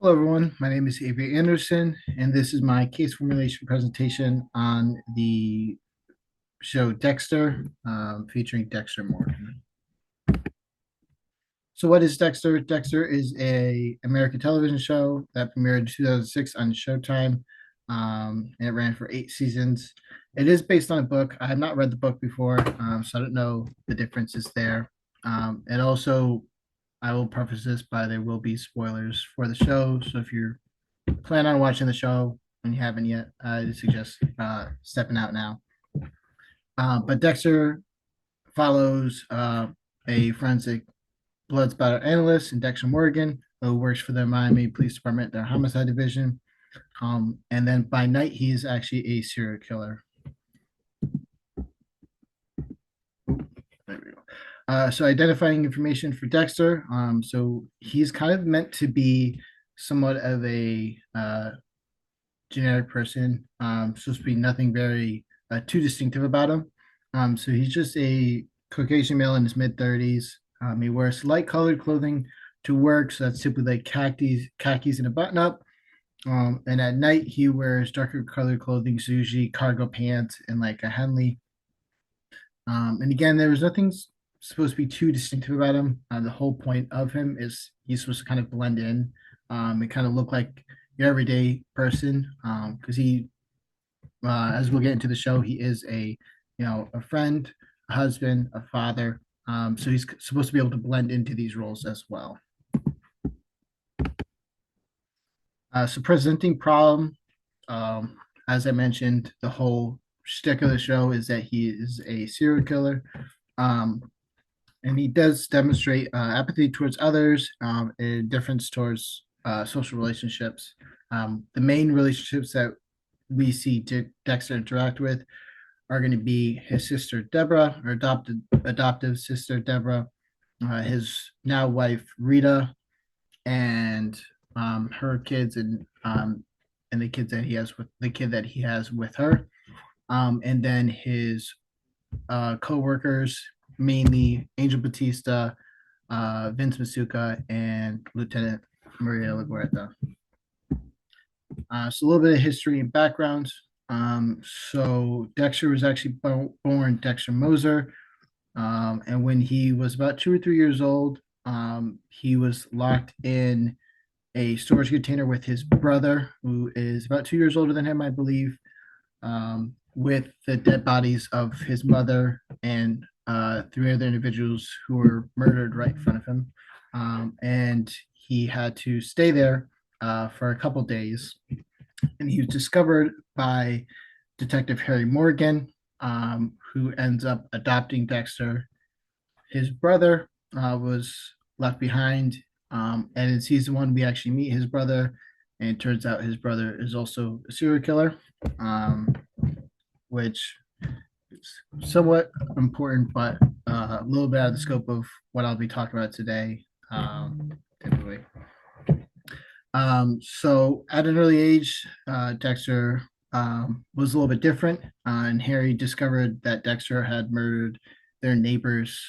Hello, everyone. My name is Avery Anderson, and this is my case formulation presentation on the show Dexter, featuring Dexter Morgan. So, what is Dexter? Dexter is a American television show that premiered in 2006 on Showtime, and it ran for 8 seasons. It is based on a book. I have not read the book before, so I don't know the differences there. And also, I will preface this by there will be spoilers for the show. So if you're plan on watching the show and you haven't yet, I suggest stepping out now. But Dexter follows a forensic blood spatter analyst in Dexter Morgan, who works for the Miami Police Department, their homicide division. And then by night, he's actually a serial killer. There we go. So identifying information for Dexter. So he's kind of meant to be somewhat of a generic person. Supposed to be nothing very too distinctive about him. So he's just a Caucasian male in his mid 30s. He wears light colored clothing to work, so that's typically like khakis and a button up. And at night he wears darker colored clothing, so usually cargo pants and like a Henley. And again, there was nothing supposed to be too distinctive about him. The whole point of him is he's supposed to kind of blend in and kind of look like your everyday person. Because as we'll get into the show, he is a friend, a husband, a father. So he's supposed to be able to blend into these roles as well. So presenting problem, as I mentioned, the whole shtick of the show is that he is a serial killer. Um, and he does demonstrate apathy towards others, and difference towards social relationships. The main relationships that we see Dexter interact with are going to be his sister Deborah, or adoptive sister Deborah, his now wife Rita, and her kids, and the kids that he has with the kid that he has with her, and then his co-workers, mainly Angel Batista, Vince Masuka, and Lieutenant Maria LaGuerta. So a little bit of history and background. So Dexter was actually born Dexter Moser, and when he was about 2 or 3 years old, he was locked in a storage container with his brother, who is about 2 years older than him, I believe, with the dead bodies of his mother and three other individuals who were murdered right in front of him. And he had to stay there for a couple days. And he was discovered by Detective Harry Morgan, who ends up adopting Dexter. His brother was left behind. And in season one, we actually meet his brother. And it turns out his brother is also a serial killer, which is somewhat important, but a little bit out of the scope of what I'll be talking about today, typically. So at an early age, Dexter was a little bit different, and Harry discovered that Dexter had murdered their neighbor's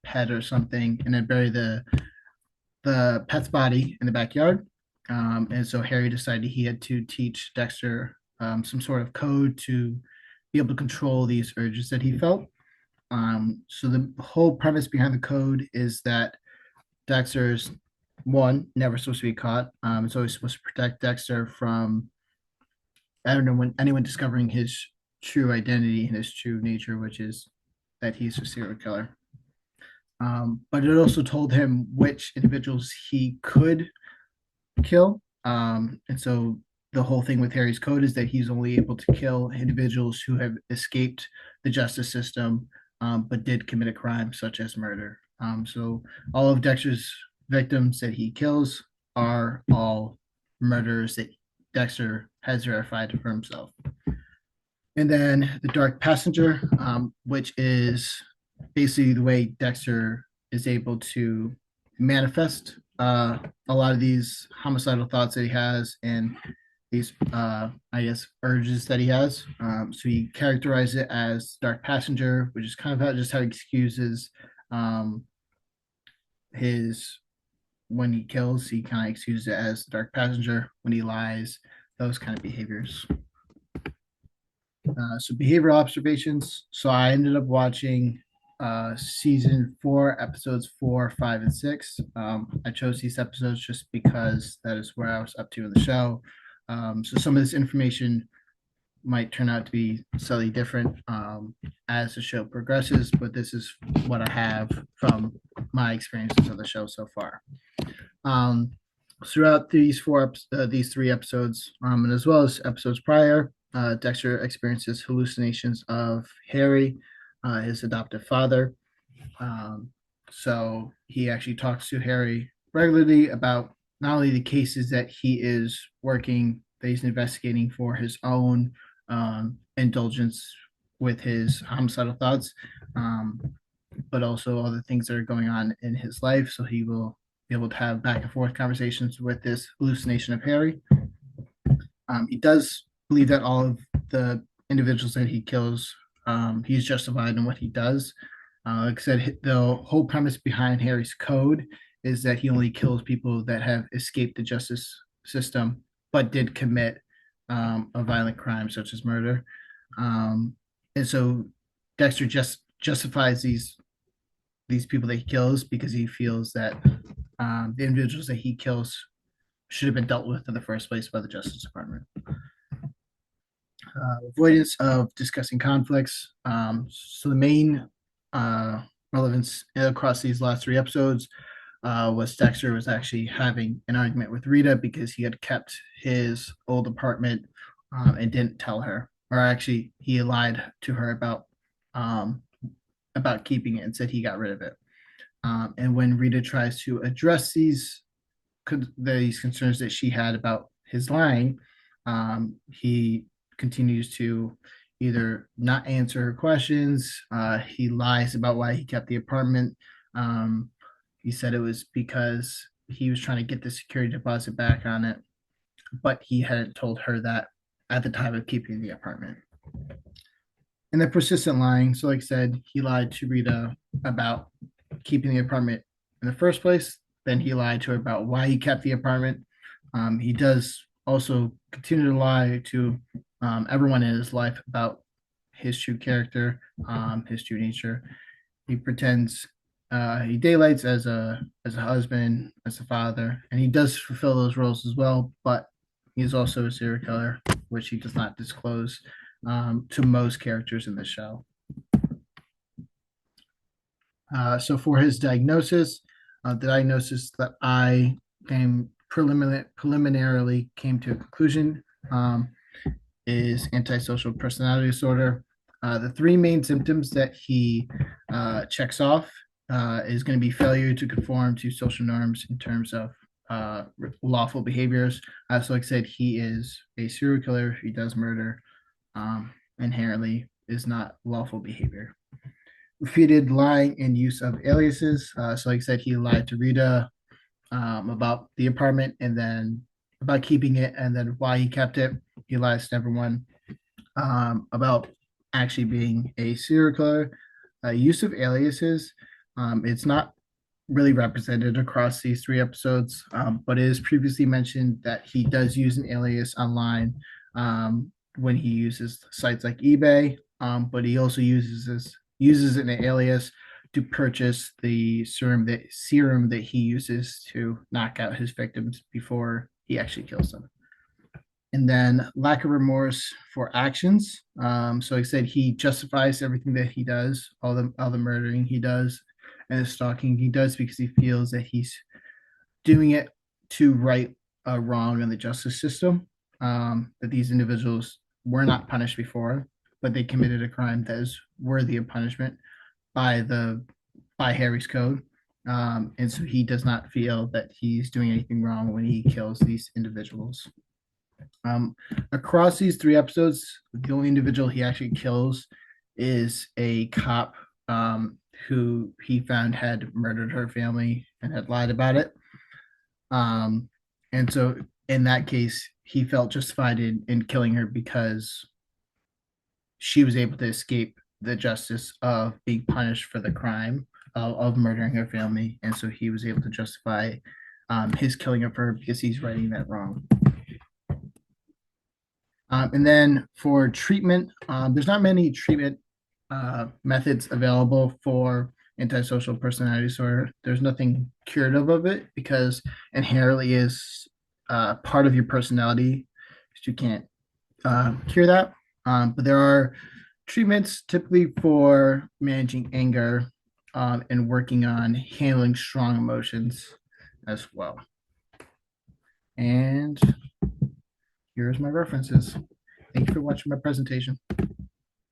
pet or something, and had buried the pet's body in the backyard. And so Harry decided he had to teach Dexter some sort of code to be able to control these urges that he felt. So the whole premise behind the code is that Dexter's one never supposed to be caught. It's always supposed to protect Dexter from, I don't know, when anyone discovering his true identity and his true nature, which is that he's a serial killer. But it also told him which individuals he could kill. And so the whole thing with Harry's code is that he's only able to kill individuals who have escaped the justice system, but did commit a crime such as murder. So all of Dexter's victims that he kills are all murderers that Dexter has verified for himself. And then the Dark Passenger, which is basically the way Dexter is able to manifest a lot of these homicidal thoughts that he has and these, I guess, urges that he has. So he characterized it as Dark Passenger, which is kind of just how he excuses his when he kills, he kind of excuses it as the dark passenger. When he lies, those kind of behaviors. So behavioral observations. So I ended up watching season 4, episodes 4, 5, and 6. I chose these episodes just because that is where I was up to in the show. So some of this information might turn out to be slightly different as the show progresses, but this is what I have from my experiences of the show so far. Um, Throughout these 3 episodes, and as well as episodes prior, Dexter experiences hallucinations of Harry, his adoptive father. Um, so he actually talks to Harry regularly about not only the cases that he is working, that he's investigating for his own indulgence with his homicidal thoughts, um, but also other things that are going on in his life. So he will be able to have back and forth conversations with this hallucination of Harry. He does believe that all of the individuals that he kills, he's justified in what he does. Like I said, the whole premise behind Harry's code is that he only kills people that have escaped the justice system but did commit a violent crime such as murder. Um, and so Dexter just justifies these people that he kills because he feels that the individuals that he kills should have been dealt with in the first place by the Justice Department. Avoidance of discussing conflicts. So the main relevance across these last 3 episodes was Dexter was actually having an argument with Rita because he had kept his old apartment and didn't tell her, or actually he lied to her um, about keeping it and said he got rid of it. And when Rita tries to address these concerns that she had about his lying, he continues to either not answer her questions. He lies about why he kept the apartment. He said it was because he was trying to get the security deposit back on it, but he hadn't told her that at the time of keeping the apartment. And the persistent lying. So, like I said, he lied to Rita about keeping the apartment in the first place. Then he lied to her about why he kept the apartment. He does also continue to lie to everyone in his life about his true character, his true nature. He pretends he daylights as a husband, as a father, and he does fulfill those roles as well. But he's also a serial killer, which he does not disclose to most characters in the show. So for his diagnosis, the diagnosis that I preliminarily came to a conclusion is antisocial personality disorder. The 3 main symptoms that he checks off is going to be failure to conform to social norms in terms of lawful behaviors. So like I said, he is a serial killer. He does murder. Inherently is not lawful behavior. Repeated lying and use of aliases. So like I said, he lied to Rita about the apartment and then about keeping it and then why he kept it. He lies to everyone about actually being a serial killer. Use of aliases. It's not really represented across these 3 episodes, but it is previously mentioned that he does use an alias online when he uses sites like eBay, but he also uses an alias to purchase the serum that he uses to knock out his victims before he actually kills them. And then lack of remorse for actions. So like I said, he justifies everything that he does, all the murdering he does, and the stalking he does because he feels that he's doing it to right a wrong in the justice system. That these individuals were not punished before, but they committed a crime that is worthy of punishment by Harry's code. And so he does not feel that he's doing anything wrong when he kills these individuals. Across these 3 episodes, the only individual he actually kills is a cop who he found had murdered her family and had lied about it. And so in that case, he felt justified in killing her because she was able to escape the justice of being punished for the crime of murdering her family. And so he was able to justify his killing of her because he's writing that wrong. And then for treatment, there's not many treatment methods available for antisocial personality disorder. There's nothing curative of it because inherently is part of your personality. You can't cure that. But there are treatments typically for managing anger and working on handling strong emotions as well. And here's my references. Thank you for watching my presentation.